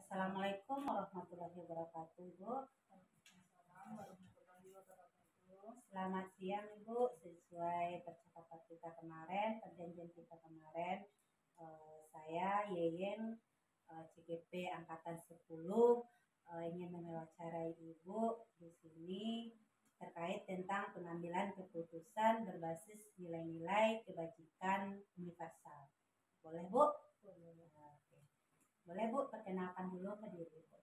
Assalamualaikum warahmatullahi wabarakatuh, Ibu. Selamat siang, Ibu. Sesuai percakapan kita kemarin, perjanjian kita kemarin, saya Yeyen CGP Angkatan 10 ingin mewawancarai Ibu di sini terkait tentang pengambilan keputusan berbasis nilai-nilai kebajikan universal. Boleh, Bu? Boleh. Oke. Boleh, Bu, perkenalkan dulu ke diri, Bu.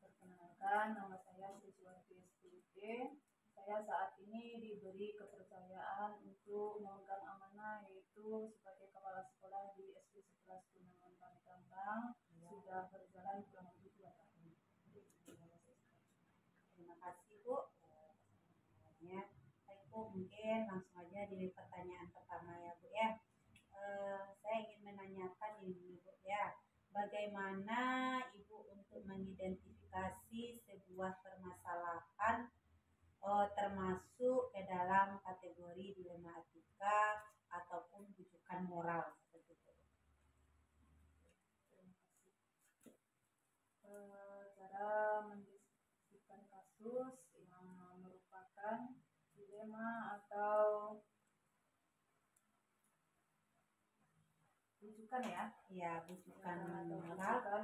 Perkenalkan, nama saya Siswanti SPG. Saya saat ini diberi kepercayaan untuk memegang amanah yaitu sebagai kepala sekolah di SD 11 Gunungan Kantang. Sudah berjalan kurang lebih 2 tahun. Terima kasih, Bu. Baik, Bu, mungkin langsung aja di pertanyaan pertama ya, Bu ya. Saya ingin menanyakan ini, Bu ya. Bagaimana Ibu untuk mengidentifikasi sebuah permasalahan termasuk ke dalam kategori dilema etika ataupun rujukan moral seperti itu? Terima kasih. Cara mendiskusikan kasus yang merupakan dilema atau rujukan ya. Ya, rujukan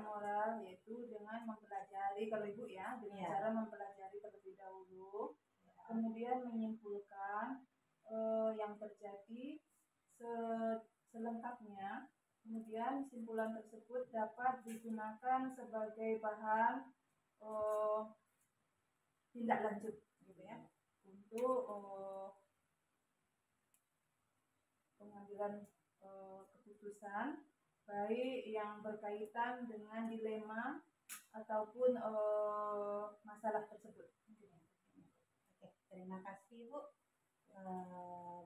moral yaitu dengan mempelajari, kalau Ibu ya, dengan cara mempelajari terlebih dahulu, kemudian menyimpulkan yang terjadi selengkapnya, kemudian simpulan tersebut dapat digunakan sebagai bahan tindak lanjut gitu ya, untuk pengambilan keputusan baik yang berkaitan dengan dilema ataupun masalah tersebut. Oke, terima kasih, Bu.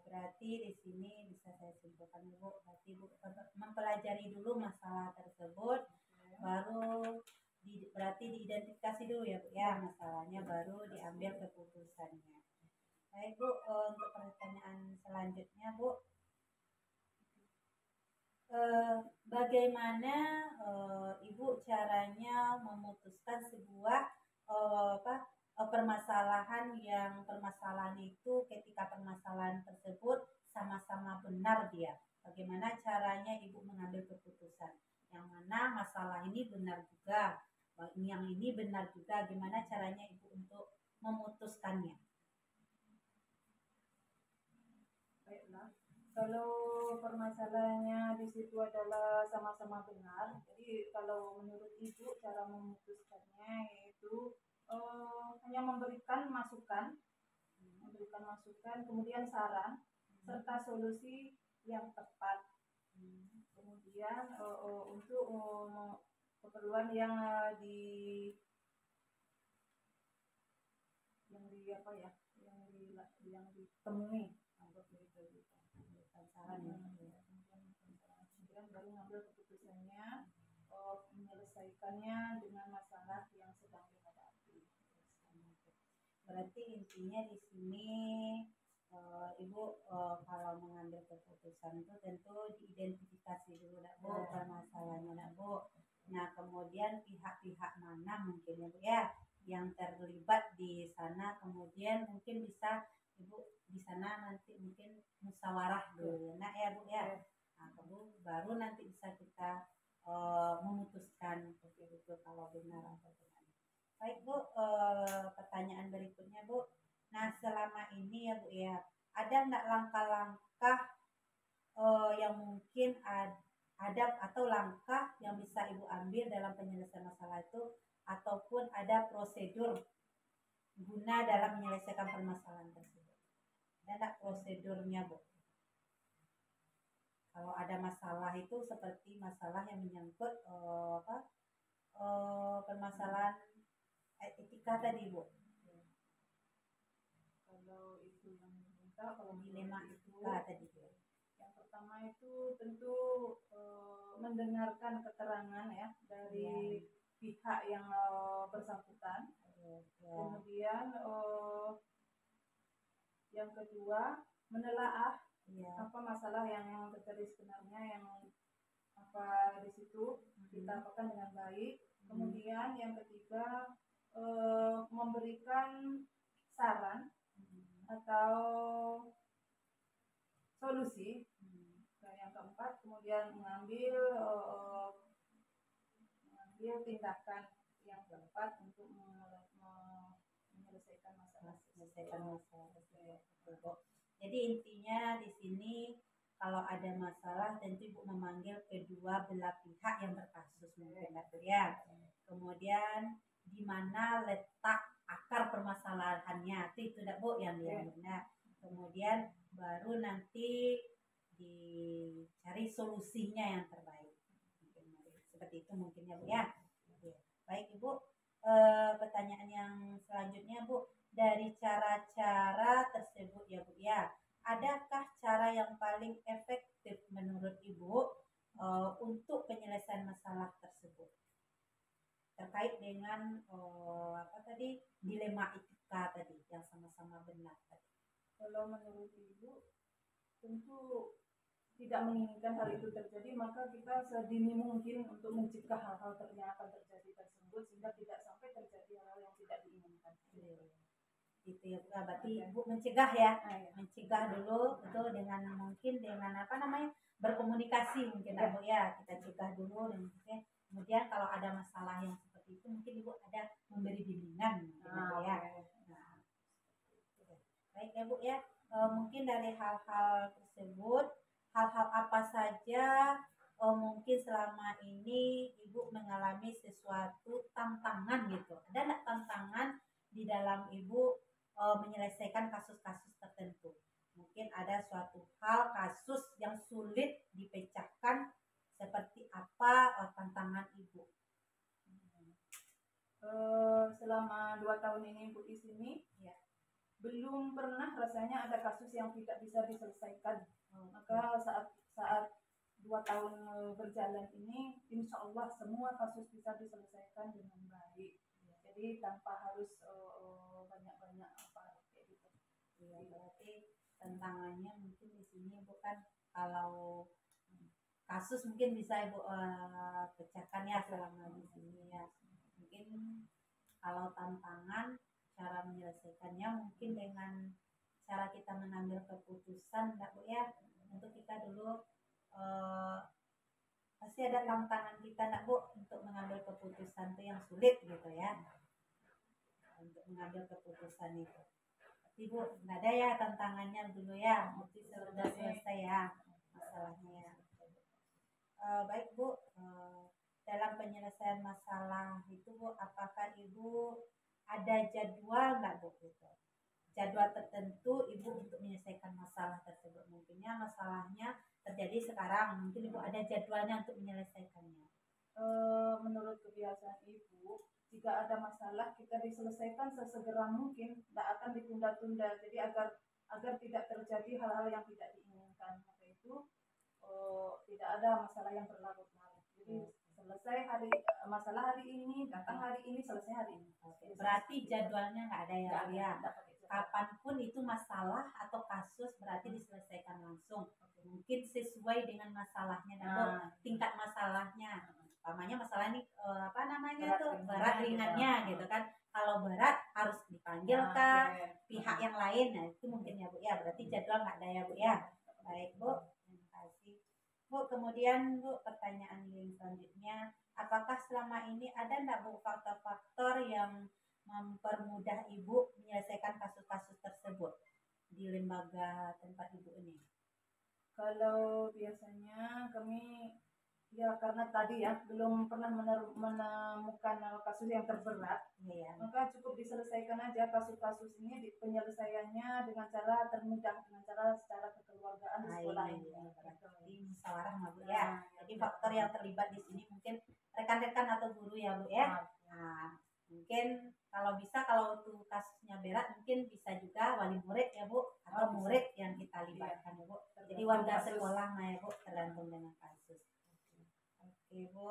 Berarti di sini bisa saya simpulkan, Bu, berarti Bu mempelajari dulu masalah tersebut, baru berarti diidentifikasi dulu ya, Bu ya, masalahnya, baru diambil keputusannya. Baik, Bu, untuk pertanyaan selanjutnya, Bu, bagaimana Ibu caranya memutuskan sebuah permasalahan itu ketika permasalahan tersebut sama-sama benar dia? Bagaimana caranya Ibu mengambil keputusan? Yang mana masalah ini benar juga, yang ini benar juga. Gimana caranya Ibu untuk memutuskannya? Baiklah. Kalau permasalahannya di situ adalah sama-sama benar, jadi kalau menurut Ibu cara memutuskannya yaitu hanya memberikan masukan, kemudian saran serta solusi yang tepat. Kemudian untuk keperluan yang ditemui. Kemudian baru mengambil keputusannya, menyelesaikannya dengan masalah yang sedang dihadapi. Berarti intinya di sini Ibu kalau mengambil keputusan itu tentu diidentifikasi dulu, nak Bu, permasalahannya, nak Bu. Nah, kemudian pihak-pihak mana mungkin ya, Bu ya, yang terlibat di sana, kemudian mungkin bisa Ibu di sana nanti mungkin musyawarah dulu, nak ya, Bu ya. Nah, baru nanti bisa kita memutuskan seperti itu kalau benar atau tidak. Baik, Bu, pertanyaan berikutnya, Bu. Nah, selama ini ya, Bu ya, ada enggak langkah-langkah yang mungkin ada atau langkah yang bisa Ibu ambil dalam penyelesaian masalah itu, ataupun ada prosedur guna dalam menyelesaikan permasalahan tersebut? Ada enggak prosedurnya, Bu? Kalau ada masalah itu seperti masalah yang menyangkut permasalahan etika tadi, Bu. Kalau itu yang diminta, kalau dilema etika tadi, Bu. Yang pertama itu tentu mendengarkan keterangan ya dari pihak yang bersangkutan. Kemudian yang kedua menelaah apa masalah yang terjadi sebenarnya, yang apa di situ kita apakan dengan baik. Kemudian yang ketiga, memberikan saran atau solusi. Dan yang keempat, kemudian mengambil tindakan yang tepat untuk menyelesaikan masalah. Jadi intinya di sini kalau ada masalah tentu Ibu memanggil kedua belah pihak yang berkasus mungkin ya. Kemudian di mana letak akar permasalahannya itu tidak Bu yang benar. Kemudian baru nanti dicari solusinya yang terbaik. Seperti itu mungkin ya Bu ya. Baik Ibu, pertanyaan yang selanjutnya Bu, dari cara-cara tersebut ya Bu ya, adakah cara yang paling efektif menurut Ibu untuk penyelesaian masalah tersebut terkait dengan dilema etika tadi yang sama-sama benar tadi? Kalau menurut Ibu, tentu tidak menginginkan hal itu terjadi, maka kita sedini mungkin untuk mencegah hal-hal yang akan terjadi tersebut sehingga tidak sampai terjadi hal-hal yang tidak diinginkan. Gitu ya Bu, berarti Ibu mencegah ya, mencegah dulu itu dengan mungkin dengan berkomunikasi mungkin Bu ya, kita cegah dulu dan kemudian kalau ada masalah yang seperti itu mungkin Ibu ada memberi bimbingan mungkin ya. Nah, baik ya Bu ya, mungkin dari hal-hal tersebut, hal-hal apa saja mungkin selama ini Ibu mengalami sesuatu tantangan gitu, ada nggak tantangan di dalam Ibu menyelesaikan kasus-kasus tertentu? Mungkin ada suatu hal kasus yang sulit dipecahkan, seperti apa tantangan Ibu? Selama 2 tahun ini Ibu di sini ya, belum pernah rasanya ada kasus yang tidak bisa diselesaikan. Maka saat 2 tahun berjalan ini, insya Allah semua kasus bisa diselesaikan dengan baik. Jadi tanpa harus banyak-banyak apa kayak gitu. Iya, berarti tantangannya mungkin di sini bukan kalau kasus mungkin bisa Ibu pecahkan ya selama di sini ya. Mungkin kalau tantangan cara menyelesaikannya mungkin dengan cara kita mengambil keputusan enggak Bu ya. Untuk kita dulu pasti ada tantangan kita enggak Bu untuk mengambil keputusan itu yang sulit gitu ya. Untuk mengambil keputusan itu. Ibu nggak ada ya tantangannya dulu ya, mungkin sudah selesai ya masalahnya. Baik Bu, dalam penyelesaian masalah itu Bu, apakah Ibu ada jadwal nggak Bu gitu? Jadwal tertentu Ibu untuk menyelesaikan masalah tersebut. Mungkinnya masalahnya terjadi sekarang, mungkin Ibu ada jadwalnya untuk menyelesaikannya. Menurut kebiasaan Ibu, jika ada masalah kita diselesaikan sesegera mungkin, tidak akan ditunda-tunda. Jadi agar tidak terjadi hal-hal yang tidak diinginkan. Maka itu tidak ada masalah yang berlarut-larut. Jadi selesai masalah hari ini, datang hari ini, selesai hari ini. Berarti jadwalnya nggak ada ya? Kapanpun itu masalah atau kasus berarti diselesaikan langsung. Mungkin sesuai dengan masalahnya atau tingkat masalahnya. Umpamanya masalah ini berat ringannya gitu kan. Kalau berat harus dipanggil ke pihak yang lain. Nah itu mungkin ya Bu ya. Berarti jadwal nggak ada ya Bu ya. Baik Bu, terima kasih Bu. Kemudian Bu, pertanyaan yang selanjutnya, apakah selama ini ada nggak Bu faktor-faktor yang mempermudah Ibu menyelesaikan kasus-kasus tersebut di lembaga tempat Ibu ini? Kalau biasanya kami ya karena tadi ya belum pernah menemukan kasus yang terberat, maka cukup diselesaikan aja kasus-kasus ini penyelesaiannya dengan cara termudah, dengan cara secara kekeluargaan di sekolah ini. Berarti musyawarah Bu ya. Jadi faktor yang terlibat di sini mungkin rekan-rekan atau guru ya Bu ya. Nah, mungkin kalau tuh kasusnya berat mungkin bisa juga wali murid ya Bu, atau murid yang kita libatkan ya Bu. Jadi warga sekolah ya Bu, tergantung dengan kasus. Oke Bu,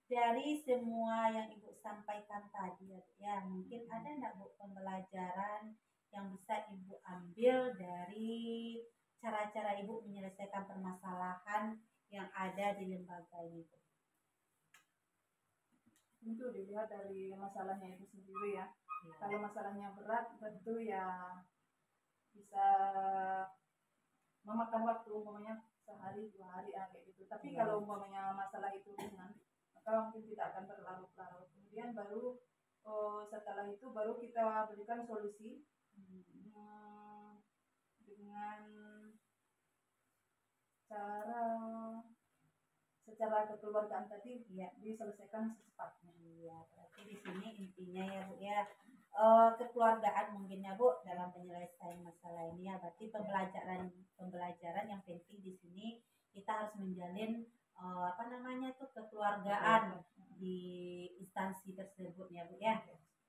dari semua yang Ibu sampaikan tadi ya, mungkin ada enggak Bu pembelajaran yang bisa Ibu ambil dari cara-cara Ibu menyelesaikan permasalahan dari masalahnya itu sendiri ya. Iya. Kalau masalahnya berat tentu ya bisa memakan waktu, umpamanya sehari 2 hari kayak gitu. Tapi kalau umpamanya masalah itu ringan, maka mungkin tidak akan berlarut-larut. Kemudian baru setelah itu baru kita berikan solusi dengan cara secara kekeluargaan tadi ya diselesaikan secepatnya. Iya, berarti di sini intinya ya Bu ya, kekeluargaan mungkin ya Bu dalam penyelesaian masalah ini ya. Berarti pembelajaran yang penting di sini kita harus menjalin apa namanya tuh kekeluargaan di instansi tersebut ya Bu ya,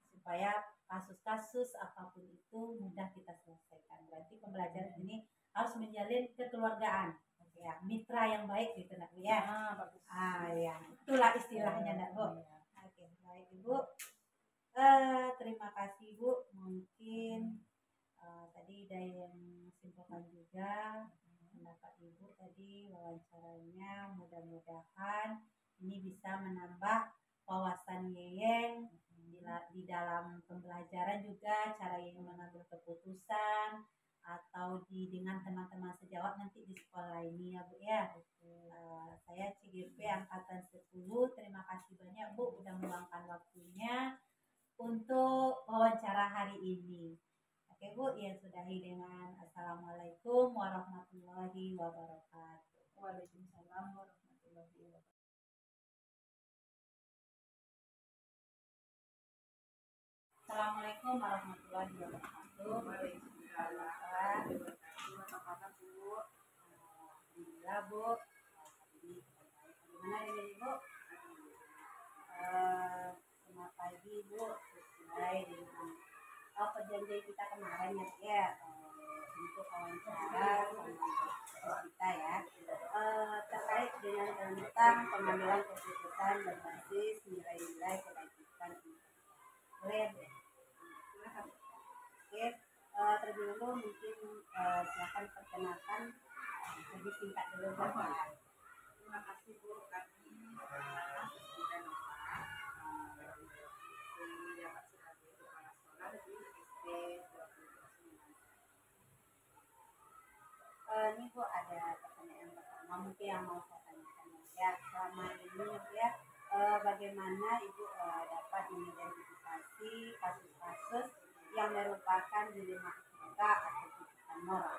supaya kasus-kasus apapun itu mudah kita selesaikan. Berarti pembelajaran ini harus menjalin kekeluargaan ya, mitra yang baik gitu nak Bu ya. Bagus. Ya, itulah istilahnya nak Bu. Oke, baik Ibu. Terima kasih Bu. Mungkin tadi ada yang simpulkan juga pendapat Ibu tadi wawancaranya. Mudah-mudahan ini bisa menambah wawasan Yeyeng di dalam pembelajaran juga, cara Yeyeng mengambil keputusan atau dengan teman-teman sejawat nanti di sekolah ini ya Bu ya. Saya CGP Angkatan 10, terima kasih banyak Bu udah meluangkan waktunya untuk wawancara hari ini. Oke Bu, ya sudahi dengan Assalamualaikum warahmatullahi wabarakatuh. Waalaikumsalam warahmatullahi wabarakatuh. Assalamualaikum warahmatullahi wabarakatuh. Waalaikumsalam. Apa kabar Bu? Alhamdulillah Bu. Bagaimana dengan Ibu? Selamat pagi Bu. Sesuai dengan perjanjian kita kemarin ya, untuk wawancara sama kita ya, terkait dengan tentang pengambilan keputusan berbasis nilai-nilai kebajikan. Boleh ya? Oke, terlebih dahulu mungkin silakan perkenalkan lebih singkat dulu Bapak. Terima kasih Bu. Kami Siti Nova menjabat sebagai kepala sekolah di SD 29. Ini Bu ada pertanyaan pertama mungkin yang mau saya tanyakan ya. Selama ini ya, bagaimana Ibu dapat mengidentifikasi kasus-kasus yang merupakan dilematika atau titipan moral?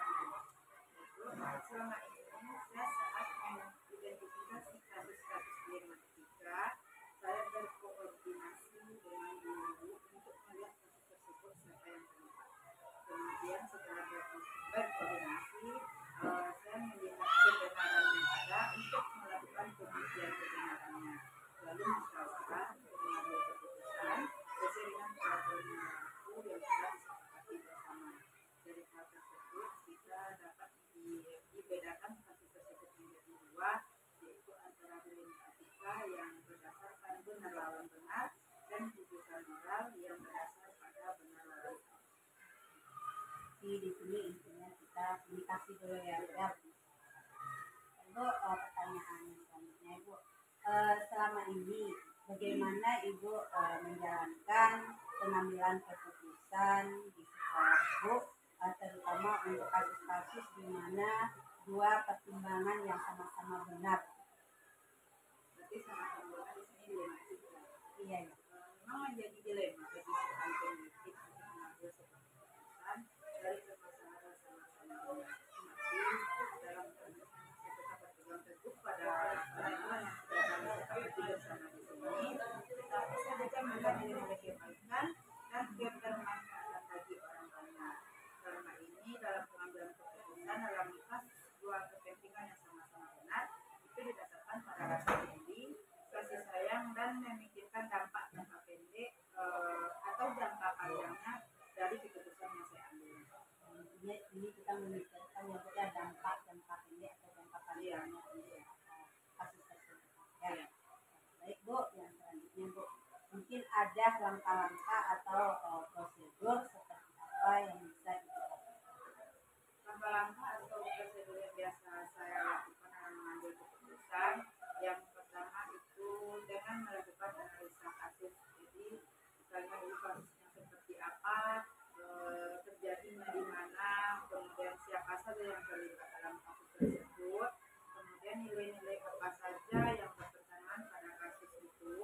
Selama ini saya saat mengidentifikasi kasus-kasus dilematika, saya berkoordinasi dengan guru untuk melihat kasus tersebut siapa yang terlibat. Kemudian setelah berkoordinasi, saya melihat kebenaran yang ada untuk melakukan pembuktian kebenarannya. Lalu musyawarah untuk mengambil keputusan sesuai dengan peraturan yang berlaku yang telah disepakati bersama. Dari hal tersebut kita dapat dibedakan kasus tersebut menjadi dua, yaitu antara dilematika yang berdasarkan benar lawan benar dan putusan moral yang berdasar pada benar lawan salah. Di sini intinya kita komunikasi dulu ya. Ibu, pertanyaan selanjutnya Ibu, selama ini bagaimana Ibu menjalankan pengambilan keputusan di sekolah Ibu, terutama untuk kasus-kasus di mana dua pertimbangan yang sama-sama benar? Berarti sama-sama benar di sini dilematika. Iya ya. Memang menjadi dilema bagi seorang pendidik untuk mengambil sebuah keputusan dari permasalahan sama-sama benar. Masing dalam proses saya tetap berpegang teguh pada peraturan yang sudah kami sepakati bersama di sini, tetapi saya juga melihat ini memiliki kebaikan dan kebermanfaatan bagi orang banyak. Karena ini dalam pengambilan keputusan dalam kasus dua kepentingan yang sama-sama benar itu didasarkan pada rasa peduli, kasih sayang dan memikirkan dampak jangka pendek atau jangka panjangnya dari keputusan yang saya ambil. Ini kita memikirkan yang ada dampak jangka pendek atau jangka panjangnya kasus tersebut. Ya. Baik Bu, yang selanjutnya Bu, mungkin ada langkah-langkah atau prosedur seperti apa yang bisa dilakukan? Langkah-langkah atau prosedur yang biasa saya lakukan dalam mengambil keputusan, yang pertama itu dengan melakukan analisa kasus. Jadi kasusnya seperti apa, terjadinya di mana, kemudian siapa saja yang terlibat dalam kasus tersebut, kemudian nilai-nilai apa saja yang bertentangan pada kasus itu,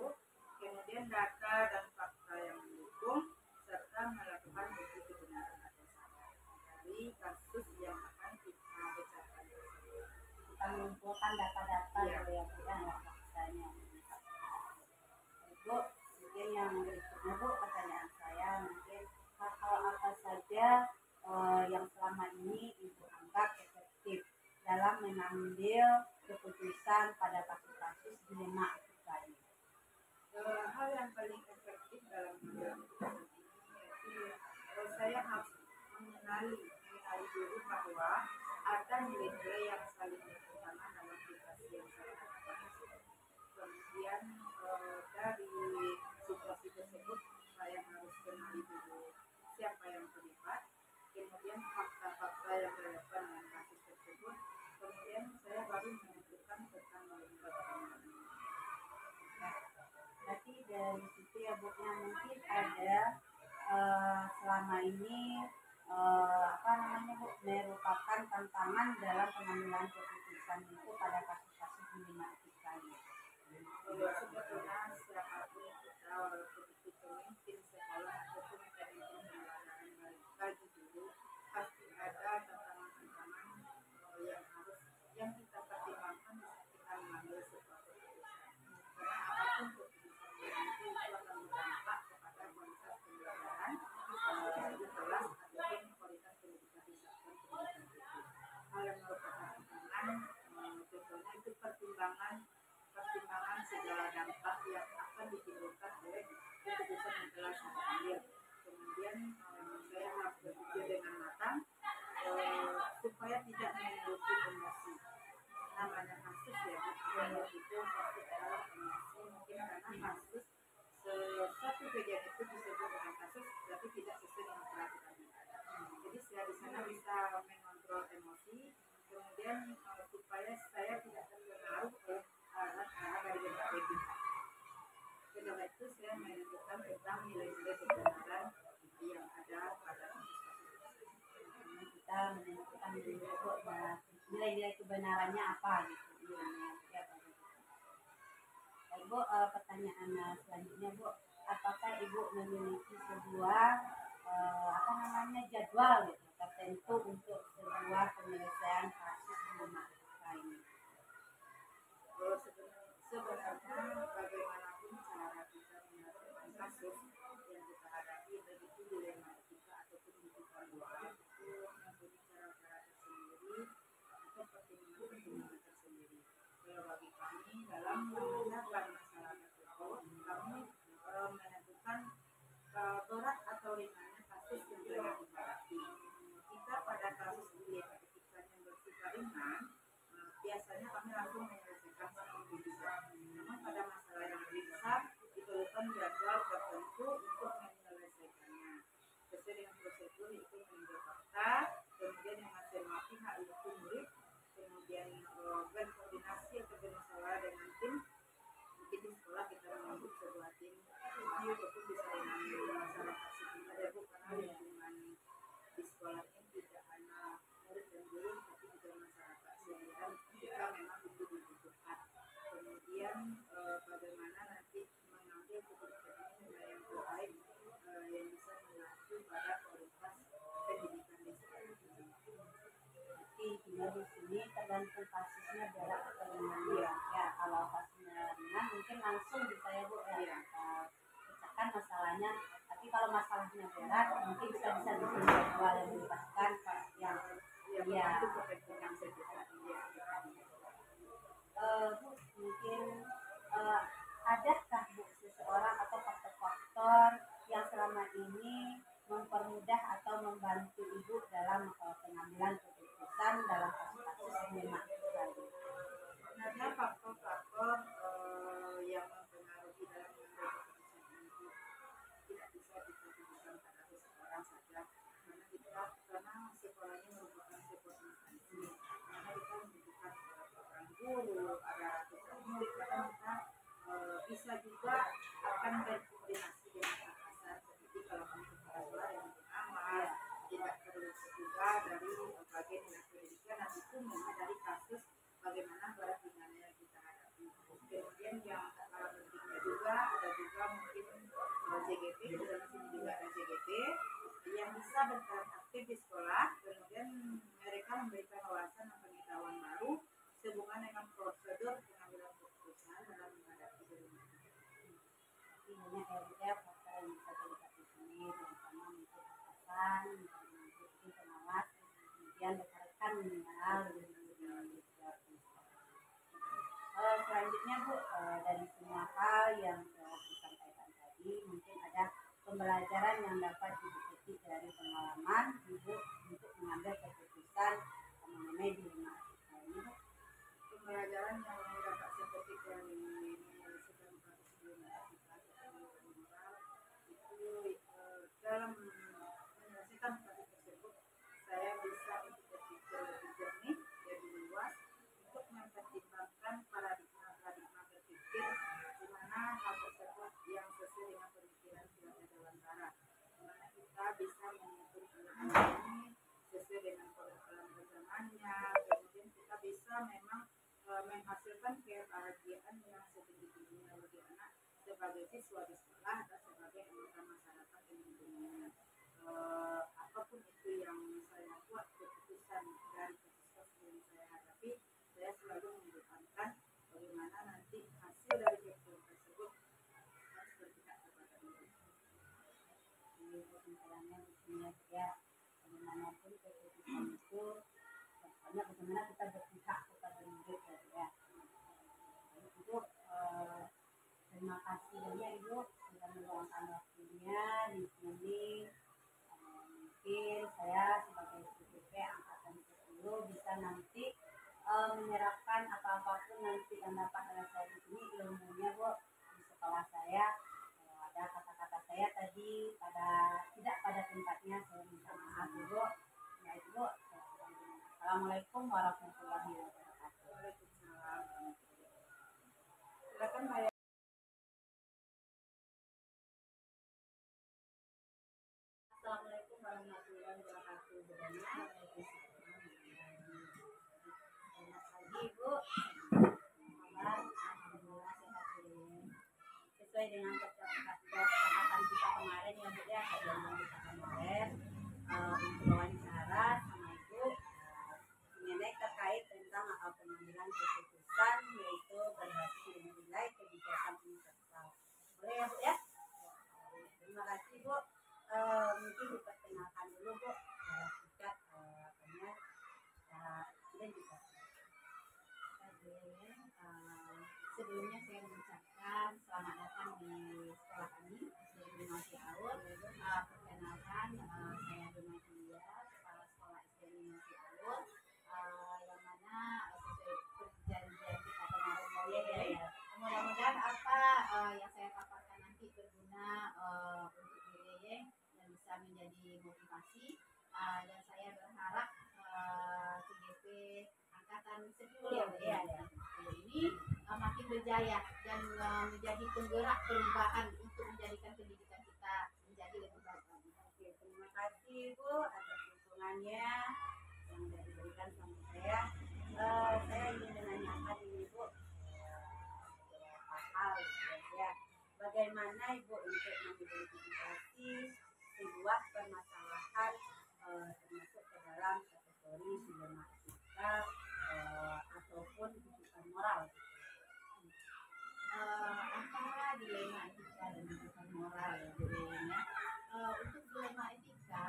kemudian data dan fakta yang mendukung, serta melakukan uji kebenaran atau salah dari kasus yang akan kita bacakan tersebut. Kita mengumpulkan data-data Ya. yang faktanya. Bu, mungkin yang berikutnya Bu, pertanyaan saya mungkin hal-hal apa saja yang selama ini Ibu anggap efektif dalam mengambil keputusan pada kasus-kasus dilema etika ini? Hal yang paling efektif dalam mengambil keputusan ini yaitu saya harus mengenali dulu bahwa ada nilai-nilai yang saling bertentangan dalam situasi yang saya hadapi. Kemudian dari situasi tersebut saya harus kenali dulu siapa yang terlibat, kemudian fakta-fakta yang relevan dengan kasus tersebut, kemudian saya baru menentukan tentang bagaimana. Berarti dari situ ya Bu, yang mungkin ada selama ini Bu, merupakan tantangan dalam pengambilan keputusan itu pada kasus-kasus dilema etika ini. Sebetulnya siapapun kita, walaupun itu pemimpin sekolah ataupun pemimpin lembaga dulu, pasti ada tantangan-tantangan yang kita pertimbangkan saat kita mengambil sebuah keputusan. Karena apapun keputusan yang itu akan berdampak kepada kualitas pembelajaran di kelas ataupun kualitas pendidikan di satuan pendidikan itu. Hal yang merupakan tantangan contohnya itu pertimbangan segala dampak yang akan ditimbulkan oleh keputusan yang telah saya ambil. Kemudian saya harus berpikir dengan matang supaya tidak menimbulkan emosi. Namanya kasus ya, bukan itu pasti adalah emosi. Mungkin karena kasus satu kejadian itu disebut dengan kasus, tapi tidak sesuai dengan peraturan yang ada. Jadi saya di sana bisa mengontrol emosi, kemudian supaya saya tidak terpengaruh oleh arah dari berbagai pihak. Setelah itu saya menentukan tentang nilai-nilai kebenaran yang ada pada kasus-kasus. Kita menentukan dulu nilai-nilai kebenarannya apa gitu. Baik Bu, pertanyaan selanjutnya Bu, apakah Ibu memiliki sebuah jadwal gitu tertentu untuk sebuah penyelesaian kasus dilema etika ini? Sebenarnya bagaimanapun cara kita menyelesaikan kasus yang kita hadapi, baik itu dilema etika ataupun etika luar, itu mempunyai cara-cara tersendiri atau pertimbangan-pertimbangan tersendiri. Kalau bagi kami dalam menyelesaikan masalah tersebut, kami menentukan berat atau ringannya kasus yang telah dihadapi. Jika pada kasus dilema etika yang bersifat ringan, biasanya kami langsung menyelesaikan secara bisa. Namun pada masalah yang lebih besar diperlukan jadwal tertentu untuk menyelesaikannya. Sesuai dengan prosedur itu meninjau fakta, kemudian yang semua pihak itu murid, kemudian berkoordinasi atau bermusyawarah dengan tim. Mungkin di sekolah kita membentuk sebuah tim review ataupun bisa dengan masyarakat sekitar ya Bu, karena lingkungan di sekolah ini tidak hanya murid dan guru, tapi juga masyarakat sehingga kita memang itu dibutuhkan. Kemudian bagaimana nanti mengambil keputusan ini dengan yang terbaik yang bisa mengacu pada kualitas pendidikan di sekolah ini. Jadi tinggal di sini tergantung kasusnya berat atau ringan ya. Kalau kasusnya ringan mungkin langsung bisa ya Bu ya. Pecahkan masalahnya. Tapi kalau masalahnya berat mungkin bisa bikin jadwal yang melibatkan yang itu kepentingan sekitar dia. Bu, mungkin adakah Bu seseorang atau faktor-faktor yang selama ini mempermudah atau membantu Ibu dalam pengambilan keputusan dalam kasus-kasus dilema etika ini? Sebenarnya faktor-faktor yang mempengaruhi dalam mengambil keputusan itu tidak bisa ditentukan pada seseorang saja, karena sekolahnya merupakan sebuah instansi, karena kita membutuhkan seorang guru, ada ratusan murid, karena kita bisa juga akan berkoordinasi dengan atasan seperti berperan aktif di sekolah, kemudian mereka memberikan wawasan dan pengetahuan baru sehubungan dengan prosedur pengambilan keputusan dalam menghadapi bencana. Banyak ya faktor yang bisa dilihat di sini, terutama untuk atasan, mungkin pengawas, kemudian rekan-rekan ya, selanjutnya Bu, dari semua hal yang telah disampaikan tadi, mungkin ada pembelajaran yang dapat dipetik dari pengalaman Ibu untuk mengambil keputusan mengenai di rumah ini. Pembelajaran yang dapat saya petik dari menyelesaikan kasus belum itu dalam menyelesaikan kasus tersebut saya bisa untuk berpikir lebih jernih, lebih luas untuk mempertimbangkan paradigma berpikir di mana hal tersebut yang sesuai dengan pemikiran Silat Dewantara, di mana kita bisa menghitung hal ini sesuai dengan perkembangan zamannya, kemudian kita bisa memang menghasilkan kebahagiaan yang setinggi-tingginya bagi anak sebagai siswa di sekolah atau sebagai anggota masyarakat yang lingkungannya. Apapun itu yang saya buat keputusan dari kasus yang saya hadapi, saya selalu mengedepankan bagaimana nanti hasil dari keputusan tersebut harus berpihak kepada diri. Ini kesimpulannya di sini ya, bagaimanapun keputusan itu, pokoknya bagaimana kita berpihak kepada diri ya. Itu terima kasih banyak Ibu sudah meluangkan waktunya di sini. Mungkin saya sebagai CPP angkatan 10 bisa nanti menyerahkan apa-apapun nanti yang dapat saya di sini ilmunya Bu di sekolah saya. Ada kata-kata saya tadi tidak pada tempatnya, saya minta maaf Bu. Ya Ibu. Assalamualaikum warahmatullahi wabarakatuh. Waalaikumsalam. Silakan Pak. Assalamualaikum warahmatullahi wabarakatuh. Selamat pagi Bu. Alhamdulillah sehat Bu. Sesuai dengan kesepakatan kita kemarin ya Bu ya, kajian kita kemarin untuk wawancara sama Ibu mengenai terkait tentang pengambilan keputusan yaitu berbasis nilai kebijakan universal. Boleh ya Bu ya? Terima kasih Bu. Mungkin diperkenalkan dulu Bu singkat identifikasi. Sebelumnya saya mengucapkan selamat datang di sekolah kami SD Masih Aur. Perkenalkan saya Domatia, kepala sekolah SD Masih Aur, yang mana sesuai perjanjian kita kemarin ya. Mudah-mudahan apa yang saya paparkan nanti berguna untuk diri dan bisa menjadi motivasi, dan saya berharap CGP angkatan 10 ya ini makin berjaya dan menjadi penggerak perubahan untuk menjadikan pendidikan kita menjadi lebih baik lagi. Oke, terima kasih Bu atas dukungannya yang sudah diberikan sama saya. Saya ingin menanyakan ini Bu hal ya. Bagaimana Ibu untuk mengidentifikasi sebuah permasalahan termasuk ke dalam kategori dilema etika ataupun kebutuhan moral? Antara dilema etika dan kebutuhan moral ya Bu ya. Untuk dilema etika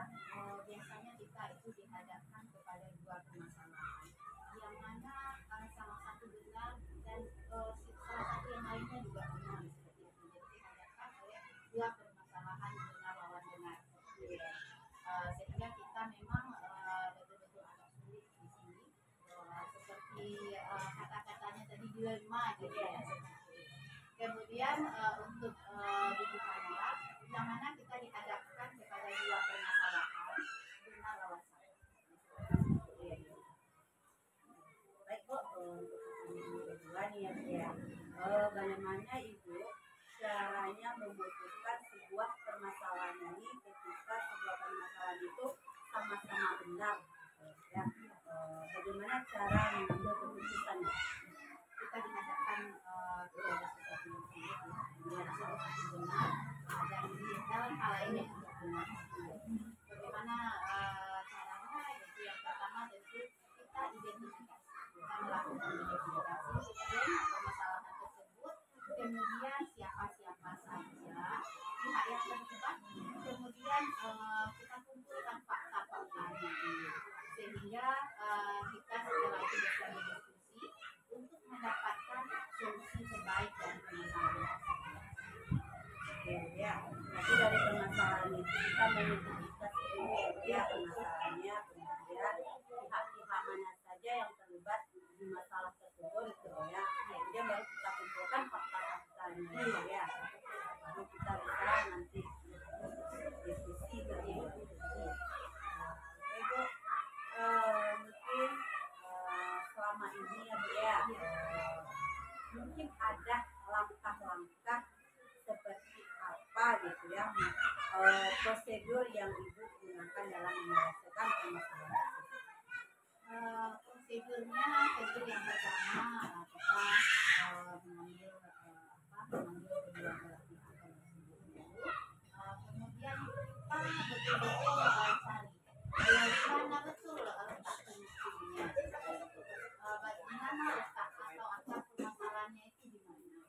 biasanya kita itu dihadapkan kepada dua permasalahan yang mana salah satu benar dan salah satu yang lainnya juga benar seperti itu. Jadi dihadapkan oleh dua permasalahan benar lawan benar. Sehingga kita memang betul-betul agak sulit di sini seperti kata-katanya tadi dilema gitu ya. Kemudian untuk kebutuhan moral yang mana kita dihadapkan kepada dua permasalahan benar lawan salah. Baik Bu, untuk pertanyaan kedua nih ya, bagaimana Ibu caranya memutuskan sebuah permasalahan ini ketika sebuah permasalahan itu sama-sama benar ya, bagaimana cara mengambil keputusan? Kita dihadapkan kepada sesuatu yang benar, salah satu benar dan di dalam hal ini juga benar. Bagaimana kita mengidentifikasi dulu ya permasalahannya, kemudian pihak-pihak mana saja yang terlibat di masalah tersebut gitu ya. Kemudian baru kita kumpulkan fakta-faktanya gitu ya. Baru kita bisa nanti diskusi gitu. Ibu mungkin selama ini ya Bu ya, mungkin ada langkah-langkah seperti apa gitu ya, prosedur yang Ibu gunakan dalam menyelesaikan permasalahan tersebut. Prosedurnya yang pertama kita mengambil kedua belah pihak tersebut dulu, kemudian kita betul-betul cari mana betul letak solusinya, bagaimana letak atau asal permasalahannya itu di mana.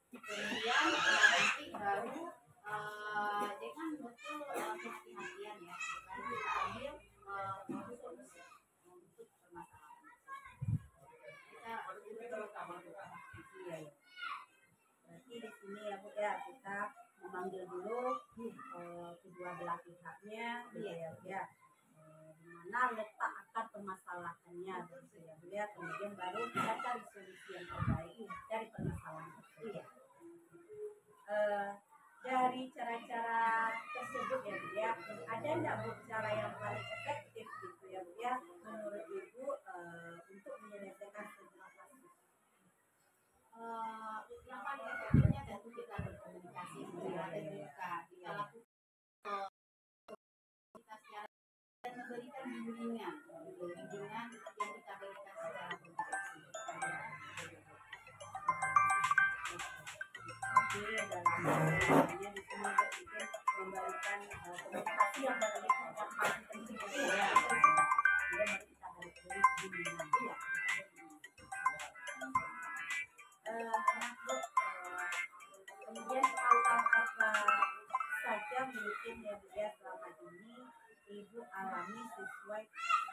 Kemudian nanti baru dengan betul kehati-hatian ya, baru kita ambil solusi untuk permasalahan. Kita Berarti di sini ya Bu ya, kita memanggil dulu kedua belah pihaknya gitu ya Bu ya, di mana letak akar permasalahannya gitu ya Bu ya, kemudian baru kita cari solusi yang terbaik dari permasalahan tersebut. Dari cara-cara tersebut ya Bu ya, ada enggak Bu cara yang paling efektif gitu ya Bu ya menurut Ibu untuk menyelesaikan sebuah kasus? Yang paling efektifnya tentu kita berkomunikasi secara terbuka, kita lakukan kita secara dan memberikan bimbingan yang kita berikan secara komunikasi. Oke, dalam di sini mungkin memberikan komunikasi yang paling penting ya. Kemudian kita harus beri bimbingan ya. Kemudian hal-hal apa saja mungkin ya Bu ya selama ini Ibu alami sesuai,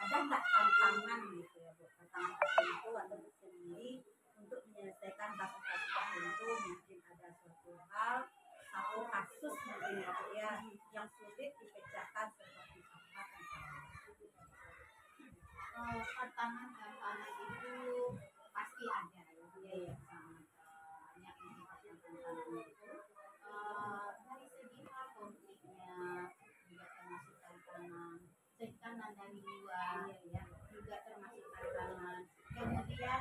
ada nggak tantangan gitu ya Bu, tantangan tertentu atau tersendiri untuk menyelesaikan kasus-kasus tertentu, mungkin ada suatu hal, satu kasus mungkin ya Bu ya yang sulit dipecahkan seperti apa tantangan itu pasti ada ya Bu ya, banyak yang tantangannya itu dari segi hal konfliknya juga termasuk tekanan dari luar ya, juga termasuk tantangan. Kemudian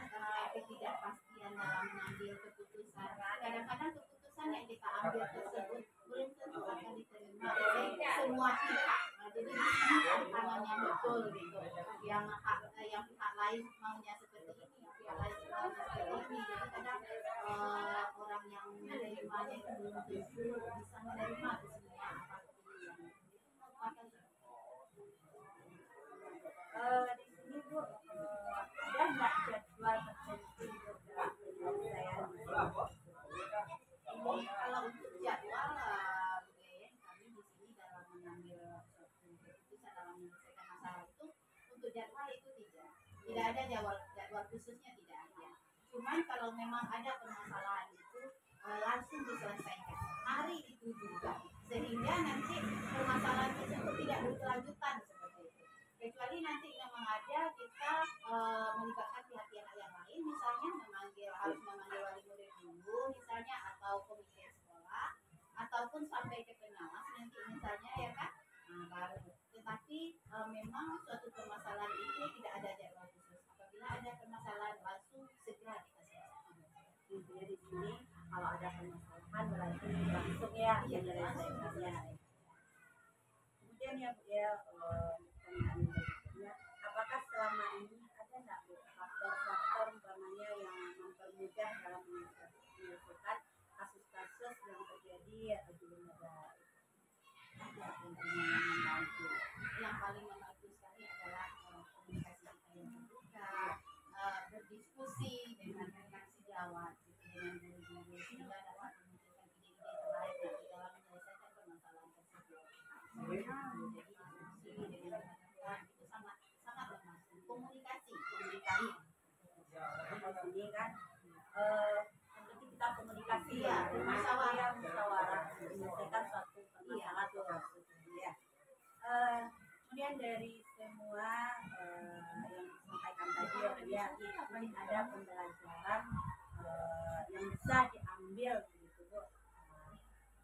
ketidakpastian dalam mengambil keputusan, kadang-kadang keputusan yang kita ambil tersebut belum tentu akan diterima oleh semua pihak. Jadi ini tantangan yang betul gitu, yang pihak lain maunya seperti ini, yang pihak lain maunya seperti ini. Jadi kadang orang yang menerimanya itu belum tentu bisa menerima semua apapun yang di sini Bu, ada nggak jadwal tertentu dalam penyelesaian ini? Kalau untuk jadwal kami di sini dalam mengambil suatu keputusan dalam menyelesaikan masalah itu, untuk jadwal itu tidak ada jadwal khususnya, tidak ada. Cuman kalau memang ada permasalahan itu langsung diselesaikan hari itu juga, sehingga nanti permasalahan tersebut tidak berkelanjutan seperti itu. Kecuali nanti memang ada kita melibatkan pihak-pihak yang lain, misalnya harus memanggil wali murid dulu misalnya, atau komite sekolah, ataupun sampai ke pengawas nanti misalnya ya kan, baru. Tetapi memang suatu permasalahan itu tidak ada jadwal khusus. Apabila ada permasalahan langsung segera diselesaikan. Intinya di sini kalau ada permasalahan berarti langsung ya menyelesaikannya. Kemudian ya Bu ya, pertanyaan berikutnya, apakah selama ini ada nggak Bu faktor-faktor umpamanya yang mempermudah dalam menyelesaikan kasus-kasus yang terjadi di negara? Yang membantu, yang paling membantu sekali adalah komunikasi kita yang terbuka, berdiskusi dengan rekan sejawat, dengan guru-guru, sehingga dapat memunculkan ide-ide terbaik nanti dalam menyelesaikan permasalahan tersebut. Jadi diskusi dengan rekan itu sangat membantu. Komunikasi. Di sini kan seperti kita komunikasi ya, musyawarah menyelesaikan suatu permasalahan atau kasus. Kemudian dari semua yang disampaikan tadi ya, mungkin ada pembelajaran yang bisa diambil begitu Bu,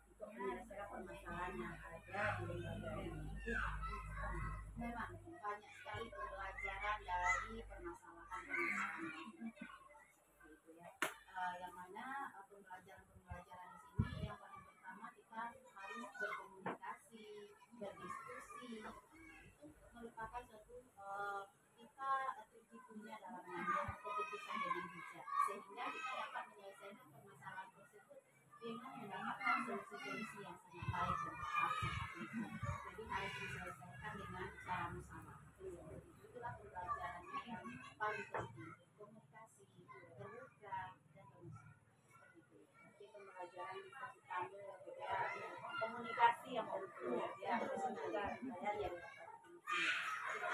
untuk menyelesaikan permasalahan yang ada di lembaga ini. Memang banyak sekali pembelajaran dari permasalahan-permasalahan ini. Seperti itu ya. Yang mana pembelajaran-pembelajaran di sini yang paling pertama kita harus berkomunikasi, berdiskusi. Itu merupakan suatu kita terjitunya dalam mengambil keputusan dengan bijak, sehingga kita dapat menyelesaikan permasalahan tersebut dengan mendapatkan solusi-solusi yang sangat baik dan tepat. Jadi harus diselesaikan dengan cara musyawarah. Itulah pembelajarannya yang paling penting, komunikasi, terbuka dan bermusyawarah. Seperti itu. Jadi pembelajaran bisa kita ambil ya, komunikasi yang penting ya, semoga saya ya. Kita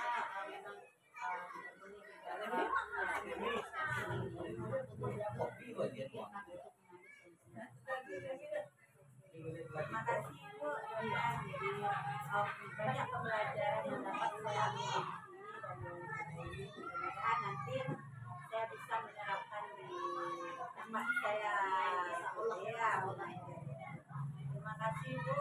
memang tidak boleh juga Terima kasih Bu, ya, jadi banyak pembelajaran yang dapat saya ambil di sini dan mudah-mudahan nanti saya bisa menerapkan di tempat saya. Ya, terima kasih Bu.